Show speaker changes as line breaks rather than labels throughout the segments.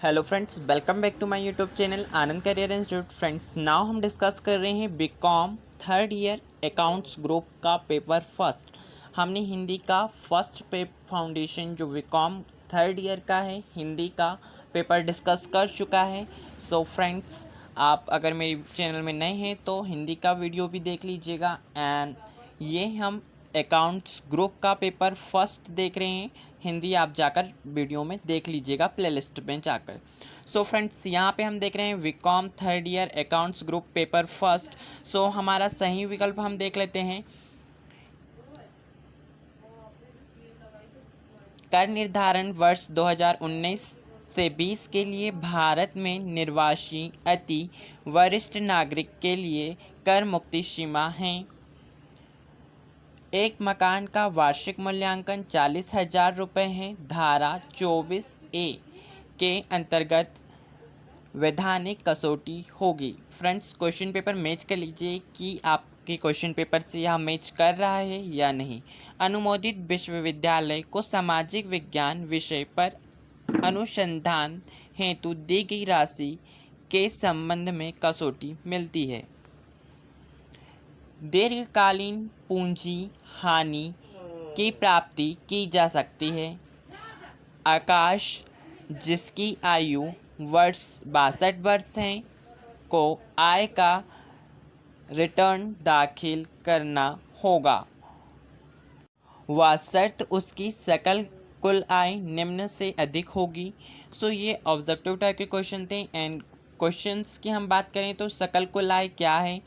Hello friends, welcome back to my YouTube channel Anand career institute. Friends, now हम discuss कर रहे हैं BCom third year accounts group का paper first. हमने हिंदी का फर्स्ट फाउंडेशन जो बीकॉम थर्ड ईयर का है हिंदी का पेपर डिस्कस कर चुका है। सो फ्रेंड्स, आप अगर मेरे चैनल में नए हैं तो हिंदी का वीडियो भी देख लीजिएगा। एंड ये हम अकाउंट्स ग्रुप का पेपर फर्स्ट देख रहे हैं। हिंदी आप जाकर वीडियो में देख लीजिएगा प्लेलिस्ट में जाकर। सो फ्रेंड्स, यहाँ पे हम देख रहे हैं BCom third year accounts group paper first. So हमारा सही विकल्प हम देख लेते हैं। कर निर्धारण वर्ष 2019 से 20 के लिए भारत में निर्वासी अति वरिष्ठ नागरिक के लिए कर मुक्ति सीमा है। एक मकान का वार्षिक मूल्यांकन 40,000 रुपये है। धारा 24A के अंतर्गत वैधानिक कसौटी होगी। फ्रेंड्स, क्वेश्चन पेपर मैच कर लीजिए कि आपके क्वेश्चन पेपर से यह मैच कर रहा है या नहीं। अनुमोदित विश्वविद्यालय को सामाजिक विज्ञान विषय पर अनुसंधान हेतु दी गई राशि के संबंध में कसौटी मिलती है। दीर्घकालीन पूंजी हानि की प्राप्ति की जा सकती है। आकाश, जिसकी आयु वर्ष 62 वर्ष है, को आय का रिटर्न दाखिल करना होगा। वह शर्त उसकी सकल कुल आय निम्न से अधिक होगी। सो ये ऑब्जेक्टिव टाइप के क्वेश्चन थे। एंड क्वेश्चंस की हम बात करें तो सकल कुल आय क्या है।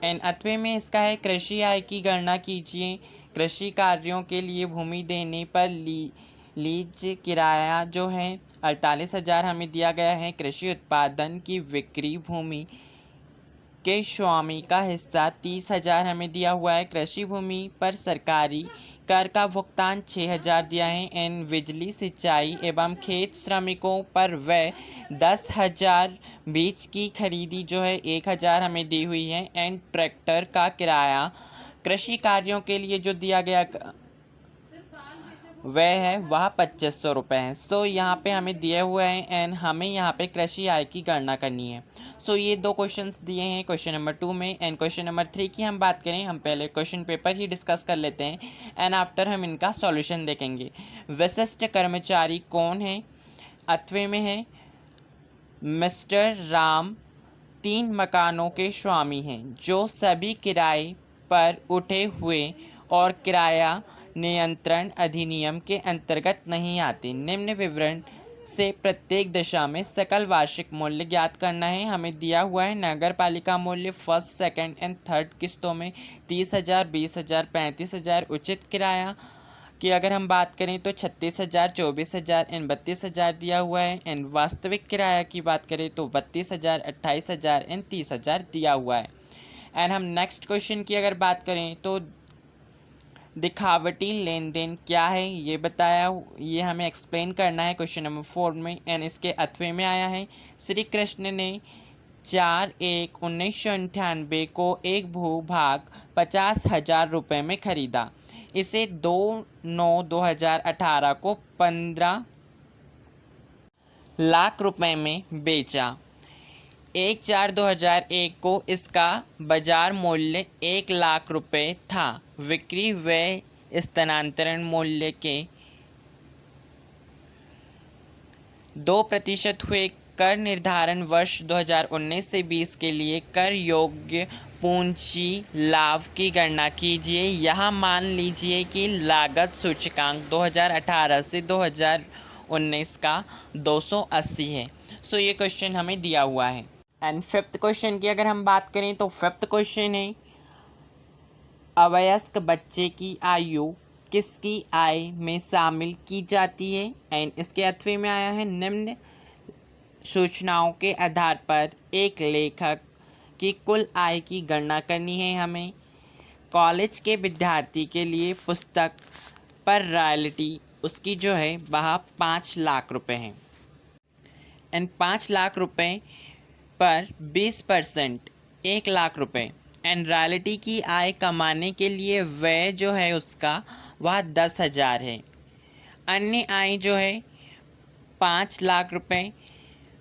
एंड अथवे में इसका है कृषि आय की गणना कीजिए। कृषि कार्यों के लिए भूमि देने पर लीज किराया जो है 48,000 हमें दिया गया है। कृषि उत्पादन की बिक्री भूमि के स्वामी का हिस्सा 30,000 हमें दिया हुआ है। कृषि भूमि पर सरकारी कर का भुगतान 6,000 दिया है। एंड बिजली, सिंचाई एवं खेत श्रमिकों पर वह 10,000। बीज की खरीदी जो है 1,000 हमें दी हुई है। एंड ट्रैक्टर का किराया कृषि कार्यों के लिए जो दिया गया वह 2,500 रुपये है। सो यहाँ पे हमें दिए हुए हैं एंड हमें यहाँ पे कृषि आय की गणना करनी है। सो ये दो क्वेश्चंस दिए हैं क्वेश्चन नंबर 2 में। एंड क्वेश्चन नंबर 3 की हम बात करें, हम पहले क्वेश्चन पेपर ही डिस्कस कर लेते हैं एंड आफ्टर हम इनका सॉल्यूशन देखेंगे। विशिष्ट कर्मचारी कौन है? अथवे में है मिस्टर राम 3 मकानों के स्वामी हैं जो सभी किराए पर उठे हुए और किराया नियंत्रण अधिनियम के अंतर्गत नहीं आते। निम्न विवरण से प्रत्येक दशा में सकल वार्षिक मूल्य ज्ञात करना है। हमें दिया हुआ है नगर पालिका मूल्य फर्स्ट, सेकंड एंड थर्ड किस्तों में 30,000, 20,000, 35,000। उचित किराया की अगर हम बात करें तो 36,000, 24,000 एंड 32,000 दिया हुआ है। एंड वास्तविक किराया की बात करें तो 32,000, 28,000 एंड 30,000 दिया हुआ है। एंड हम नेक्स्ट क्वेश्चन की अगर बात करें तो दिखावटी लेन देन क्या है ये बताया, ये हमें एक्सप्लेन करना है क्वेश्चन नंबर 4 में। एंड इसके अथवे में आया है श्री कृष्ण ने 4/1/1998 को एक भूभाग 50,000 रुपये में खरीदा। इसे 2/9/2018 को 15 लाख रुपए में बेचा। 1/4/2001 को इसका बाजार मूल्य 1 लाख रुपए था। विक्री व्यय स्थानांतरण मूल्य के 2% हुए। कर निर्धारण वर्ष 2019 से 20 के लिए कर योग्य पूंजी लाभ की गणना कीजिए। यहाँ मान लीजिए कि लागत सूचकांक 2018 से 2019 का 280 है। सो ये क्वेश्चन हमें दिया हुआ है। एंड फिफ्थ क्वेश्चन की अगर हम बात करें तो फिफ्थ क्वेश्चन है अवयस्क बच्चे की आयु किसकी आय में शामिल की जाती है। एंड इसके अथवे में आया है निम्न सूचनाओं के आधार पर एक लेखक की कुल आय की गणना करनी है। हमें कॉलेज के विद्यार्थी के लिए पुस्तक पर रॉयल्टी उसकी जो है वह 5 लाख रुपए है। एंड 5 लाख रुपए पर 20% 1 लाख रुपए। एंड रॉयल्टी की आय कमाने के लिए व्यय जो है उसका वह 10,000 है। अन्य आय जो है 5 लाख रुपए।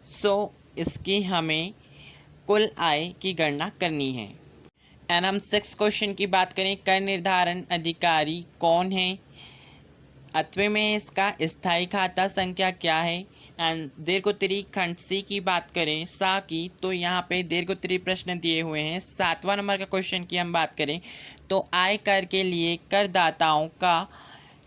सो इसकी हमें कुल आय की गणना करनी है। एंड हम 6 क्वेश्चन की बात करें, कर निर्धारण अधिकारी कौन है, अथवे में इसका स्थायी खाता संख्या क्या है। एंड दीर्घोत्तरी खंड सी की बात करें सा की, तो यहाँ पे दीर्घोत्तरी प्रश्न दिए हुए हैं। 7वां नंबर का क्वेश्चन की हम बात करें तो आय कर के लिए करदाताओं का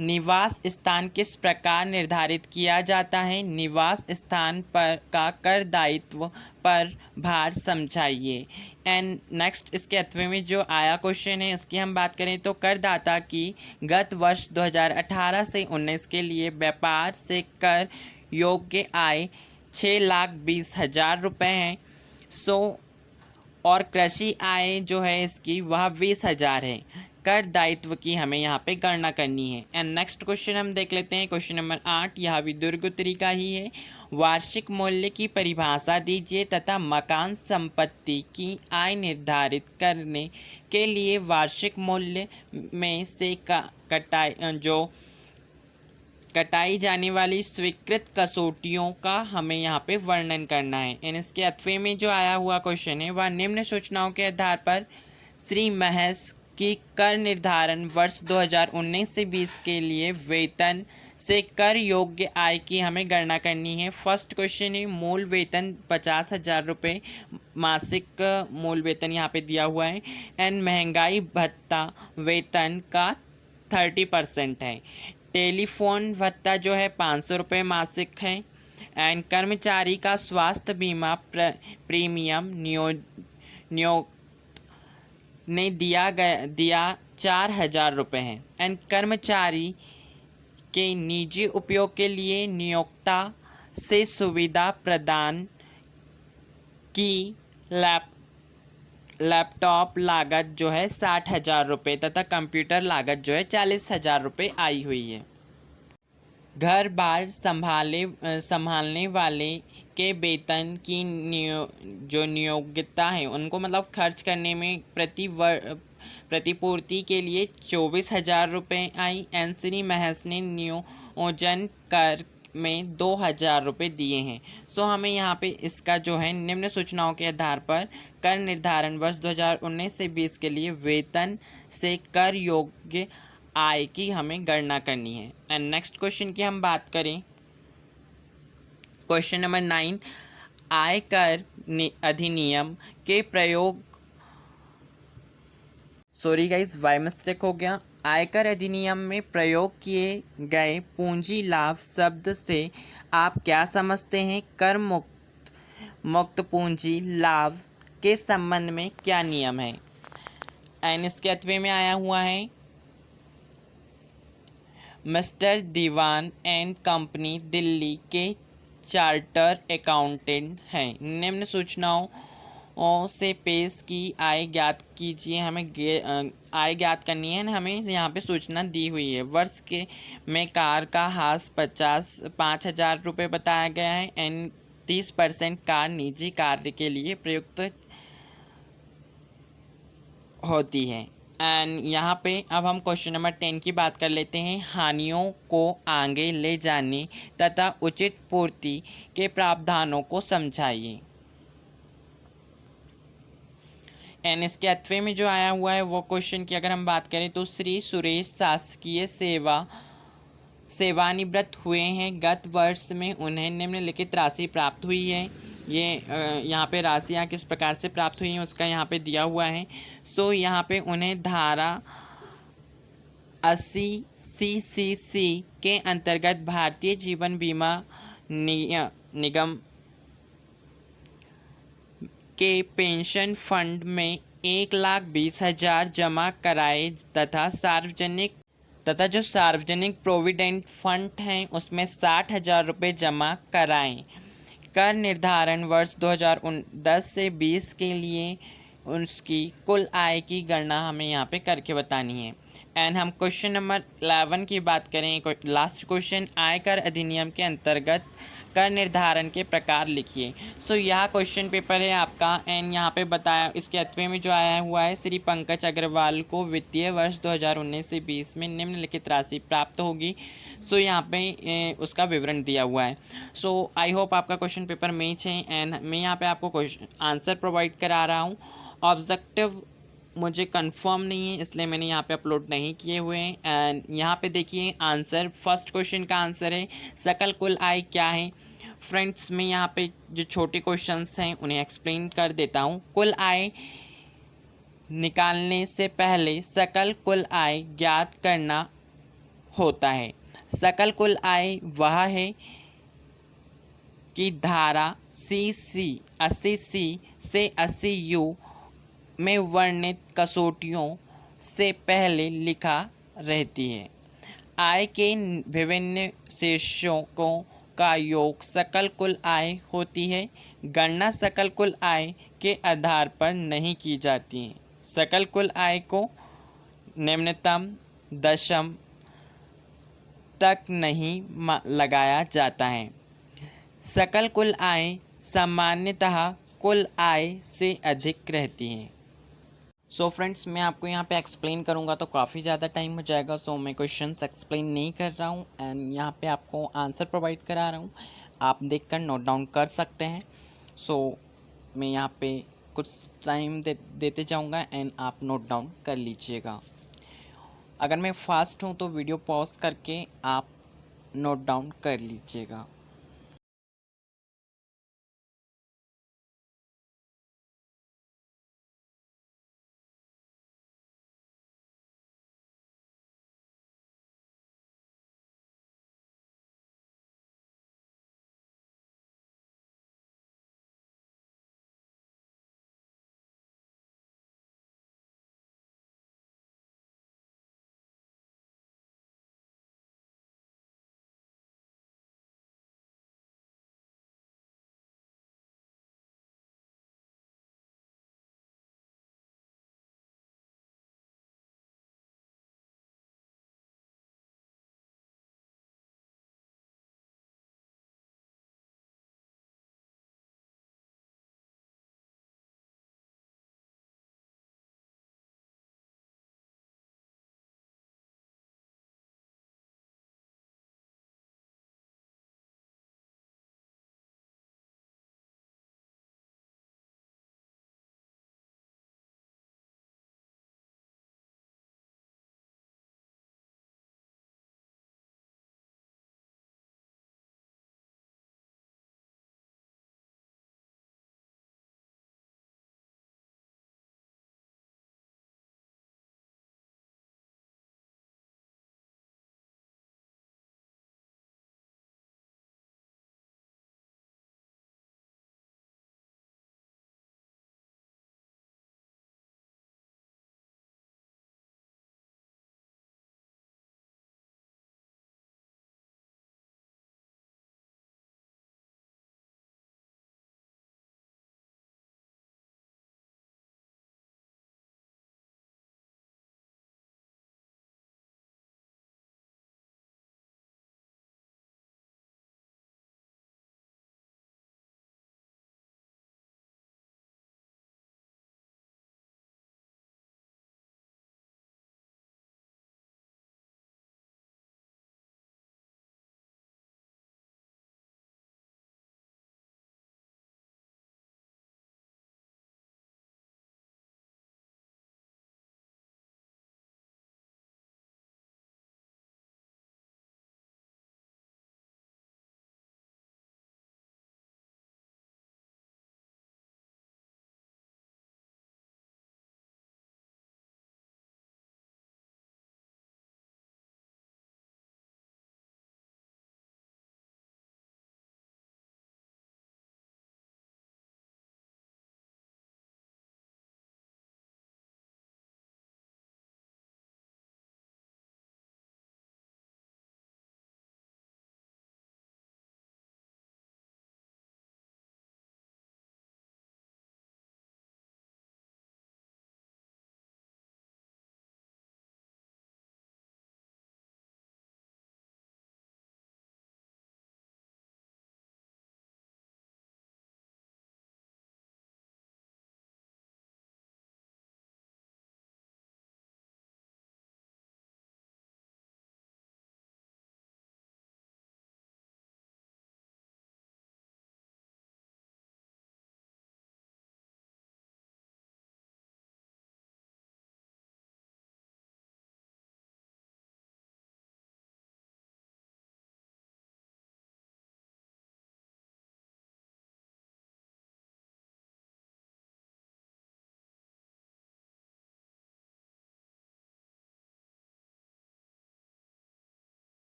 निवास स्थान किस प्रकार निर्धारित किया जाता है, निवास स्थान पर का कर दायित्व पर भार समझाइए। एंड नेक्स्ट इसके अथवे में जो आया क्वेश्चन है इसकी हम बात करें तो करदाता की गत वर्ष 2018 से 19 के लिए व्यापार से कर योग्य आय 6,20,000 रुपये हैं। और कृषि आय जो है इसकी वह 20,000 है। कर दायित्व की हमें यहाँ पे गणना करनी है। एंड नेक्स्ट क्वेश्चन हम देख लेते हैं, क्वेश्चन नंबर 8, यह भी दीर्घोत्तरी का ही है। वार्षिक मूल्य की परिभाषा दीजिए तथा मकान संपत्ति की आय निर्धारित करने के लिए वार्षिक मूल्य में से कटाई जाने वाली स्वीकृत कसौटियों का हमें यहाँ पे वर्णन करना है। एंड इसके अथवे में जो आया हुआ क्वेश्चन है वह निम्न सूचनाओं के आधार पर श्री महस की कर निर्धारण वर्ष 2019 से 20 के लिए वेतन से कर योग्य आय की हमें गणना करनी है। फर्स्ट क्वेश्चन है मूल वेतन 50,000 रुपये, मासिक मूल वेतन यहाँ पे दिया हुआ है। एंड महंगाई भत्ता वेतन का 30% है। टेलीफोन भत्ता जो है 500 रुपये मासिक है। एंड कर्मचारी का स्वास्थ्य बीमा प्रीमियम नियोक्त ने दिया 4,000 रुपये है। एंड कर्मचारी के निजी उपयोग के लिए नियोक्ता से सुविधा प्रदान की लैपटॉप लागत जो है 60,000 रुपये तथा कंप्यूटर लागत जो है 40,000 रुपये आई हुई है। घर बार संभालने वाले के वेतन की जो नियोक्ता है उनको मतलब खर्च करने में प्रतिपूर्ति के लिए 24,000 रुपये आई। एन श्री महस ने नियोजन कर में 2,000 रुपये दिए हैं। सो हमें यहाँ पे इसका जो है निम्न सूचनाओं के आधार पर कर निर्धारण वर्ष 2019 से 20 के लिए वेतन से कर योग्य आय की हमें गणना करनी है। एंड नेक्स्ट क्वेश्चन की हम बात करें, क्वेश्चन नंबर 9, आयकर अधिनियम के प्रयोग, सॉरी गाइस वाई मिस्टेक हो गया। आयकर अधिनियम में प्रयोग किए गए पूंजी लाभ शब्द से आप क्या समझते हैं? कर मुक्त पूंजी लाभ के संबंध में क्या नियम है? एंड इसके अथवे में आया हुआ है mister Dewan and company Delhi के चार्टर अकाउंटेंट हैं। निम्न सूचनाओं से पेश की आय ज्ञात कीजिए। हमें आय ज्ञात करनी है। हमें यहाँ पे सूचना दी हुई है। वर्ष के में कार का हास 5,000 रुपये बताया गया है। एंड 30% कार निजी कार्य के लिए प्रयुक्त होती है। एंड यहाँ पे अब हम क्वेश्चन नंबर 10 की बात कर लेते हैं। हानियों को आगे ले जाने तथा उचित पूर्ति के प्रावधानों को समझाइए। एंड इसके अथवे में जो आया हुआ है वो क्वेश्चन की अगर हम बात करें तो श्री सुरेश शासकीय सेवानिवृत्त हुए हैं। गत वर्ष में उन्हें निम्नलिखित राशि प्राप्त हुई है। ये यहाँ पे राशियाँ किस प्रकार से प्राप्त हुई हैं उसका यहाँ पे दिया हुआ है। सो यहाँ पे उन्हें धारा 80 CCC के अंतर्गत भारतीय जीवन बीमा निगम के पेंशन फंड में 1,20,000 जमा कराए तथा जो सार्वजनिक प्रोविडेंट फंड हैं उसमें 60,000 रुपये जमा कराएं। कर निर्धारण वर्ष 2010 से 20 के लिए उसकी कुल आय की गणना हमें यहाँ पे करके बतानी है। एंड हम क्वेश्चन नंबर 11 की बात करें, लास्ट क्वेश्चन, आयकर अधिनियम के अंतर्गत कर निर्धारण के प्रकार लिखिए। सो यह क्वेश्चन पेपर है आपका एंड यहाँ पे बताया इसके अथवे में जो आया हुआ है, श्री पंकज अग्रवाल को वित्तीय वर्ष 2019 से 20 में निम्नलिखित राशि प्राप्त होगी। सो यहाँ पे उसका विवरण दिया हुआ है। सो आई होप आपका क्वेश्चन पेपर मैच है एंड मैं यहाँ पे आपको क्वेश्चन आंसर प्रोवाइड करा रहा हूँ। ऑब्जेक्टिव मुझे कंफर्म नहीं है इसलिए मैंने यहाँ पे अपलोड नहीं किए हुए हैं। एंड यहाँ पे देखिए आंसर, फर्स्ट क्वेश्चन का आंसर है सकल कुल आय क्या है। फ्रेंड्स मैं यहाँ पे जो छोटे क्वेश्चंस हैं उन्हें एक्सप्लेन कर देता हूँ। कुल आय निकालने से पहले सकल कुल आय ज्ञात करना होता है। सकल कुल आय वह है कि धारा CC 80C से 80U में वर्णित कसौटियों से पहले लिखा रहती है। आय के विभिन्न शीर्षों का योग सकल कुल आय होती है। गणना सकल कुल आय के आधार पर नहीं की जाती है। सकल कुल आय को निम्नतम दशम तक नहीं लगाया जाता है। सकल कुल आय सामान्यतः कुल आय से अधिक रहती है। सो फ्रेंड्स मैं आपको यहाँ पे एक्सप्लेन करूँगा तो काफ़ी ज़्यादा टाइम हो जाएगा। सो मैं क्वेश्चंस एक्सप्लेन नहीं कर रहा हूँ एंड यहाँ पे आपको आंसर प्रोवाइड करा रहा हूँ, आप देखकर नोट डाउन कर सकते हैं। सो मैं यहाँ पे कुछ टाइम देते जाऊँगा एंड आप नोट डाउन कर लीजिएगा। अगर मैं फास्ट हूँ तो वीडियो पॉज करके आप नोट डाउन कर लीजिएगा।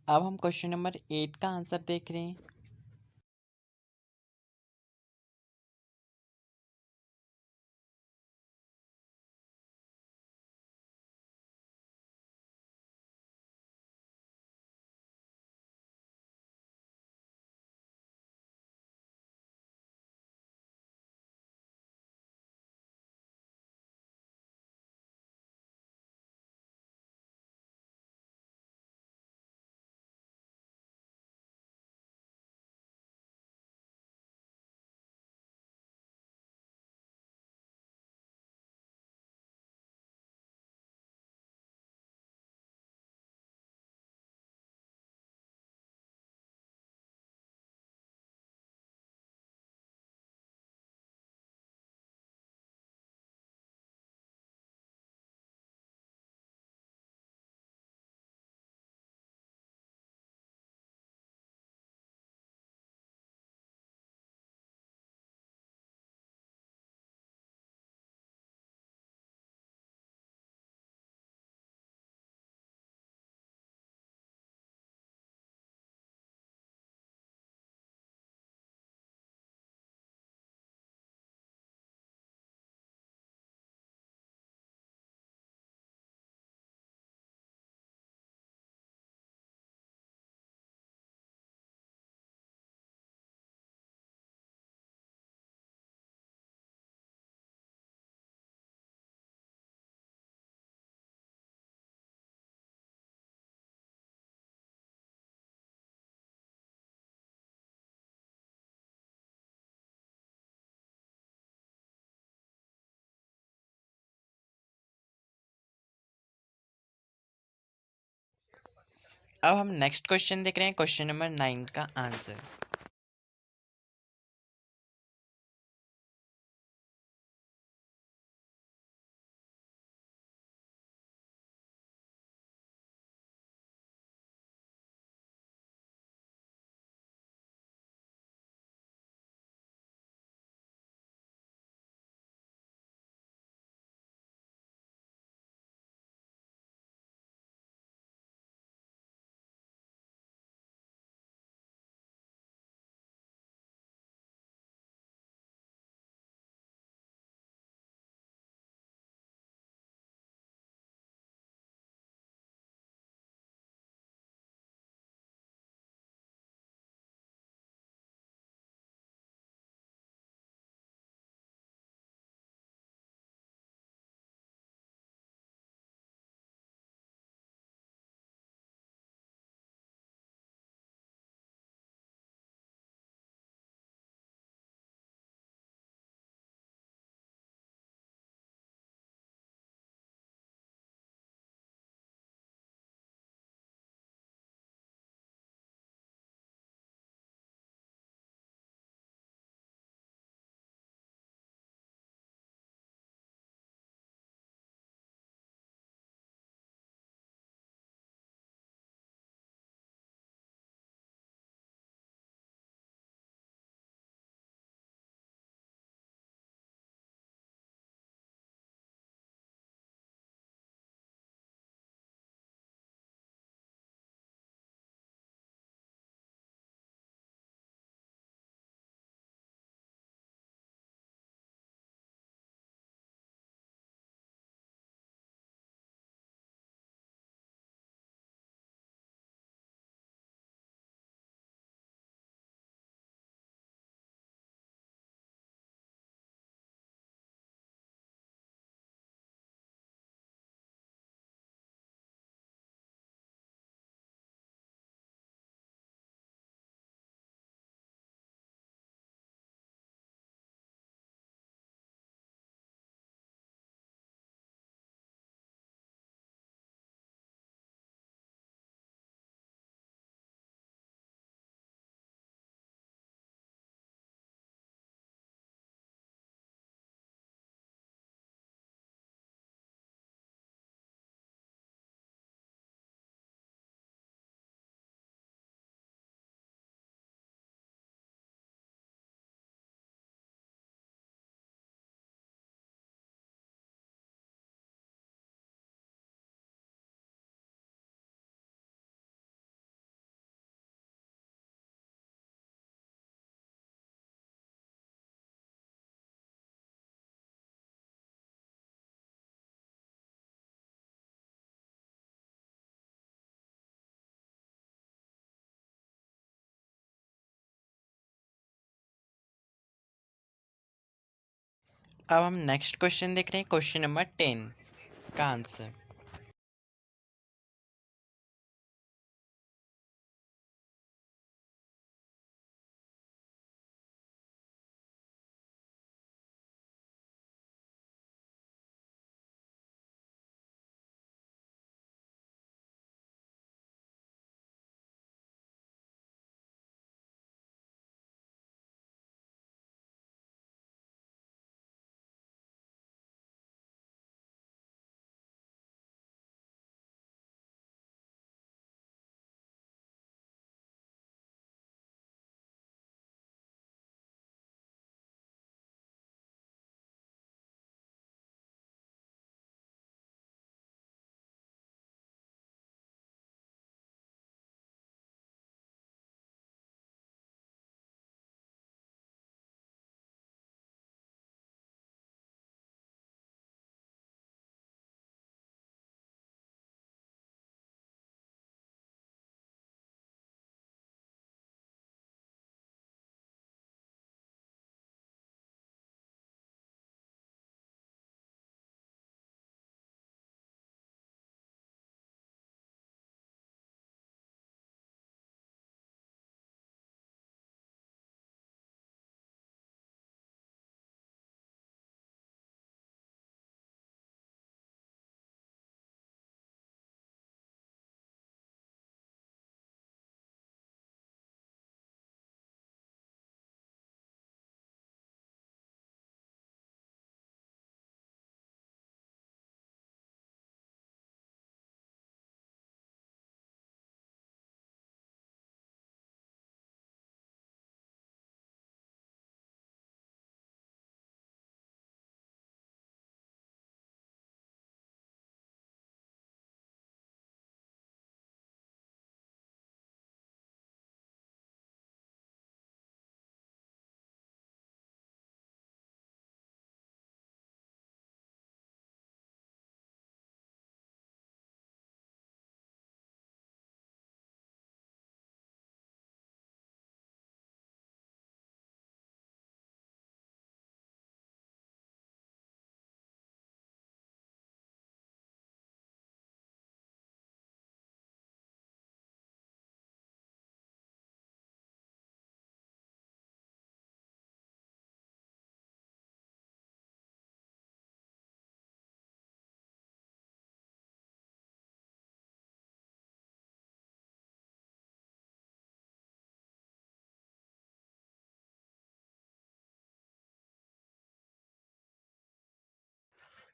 अब हम क्वेश्चन नंबर 8 का आंसर देख रहे हैं। अब हम नेक्स्ट क्वेश्चन देख रहे हैं, क्वेश्चन नंबर 9 का आंसर। अब हम नेक्स्ट क्वेश्चन देख रहे हैं, क्वेश्चन नंबर 10 का आंसर।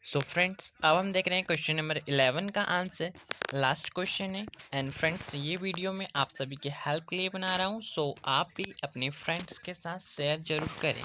सो फ्रेंड्स, अब हम देख रहे हैं क्वेश्चन नंबर 11 का आंसर। लास्ट क्वेश्चन है। एंड फ्रेंड्स, ये वीडियो मैं आप सभी के हेल्प के लिए बना रहा हूँ, सो आप भी अपने फ्रेंड्स के साथ शेयर जरूर करें।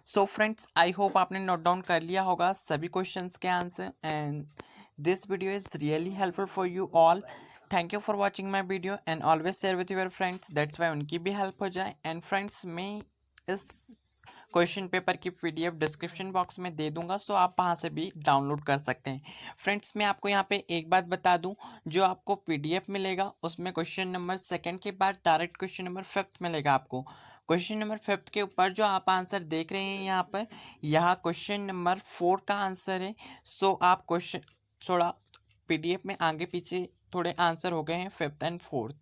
सो फ्रेंड्स, आई होप आपने नोट डाउन कर लिया होगा सभी क्वेश्चंस के answer, and this video is really helpful for you all. Thank you for watching my video and always share with your friends, that's why उनकी भी help हो जाए। एंड फ्रेंड्स, मैं इस क्वेश्चन पेपर की पीडीएफ डिस्क्रिप्शन बॉक्स में दे दूंगा, सो आप वहाँ से भी डाउनलोड कर सकते हैं। फ्रेंड्स, मैं आपको यहाँ पे एक बात बता दूं, जो आपको पीडीएफ मिलेगा उसमें क्वेश्चन नंबर सेकंड के बाद डायरेक्ट क्वेश्चन नंबर फिफ्थ मिलेगा आपको। क्वेश्चन नंबर फिफ्थ के ऊपर जो आप आंसर देख रहे हैं यहाँ पर, यहाँ क्वेश्चन नंबर 4 का आंसर है। सो आप क्वेश्चन थोड़ा पीडीएफ में आगे पीछे थोड़े आंसर हो गए हैं फिफ्थ एंड फोर्थ।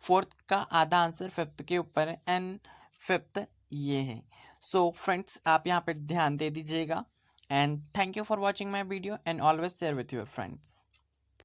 फोर्थ का आधा आंसर फिफ्थ के ऊपर है एंड फिफ्थ ये है। सो फ्रेंड्स, आप यहाँ पे ध्यान दे दीजिएगा, and thank you for watching my video and always share with your friends.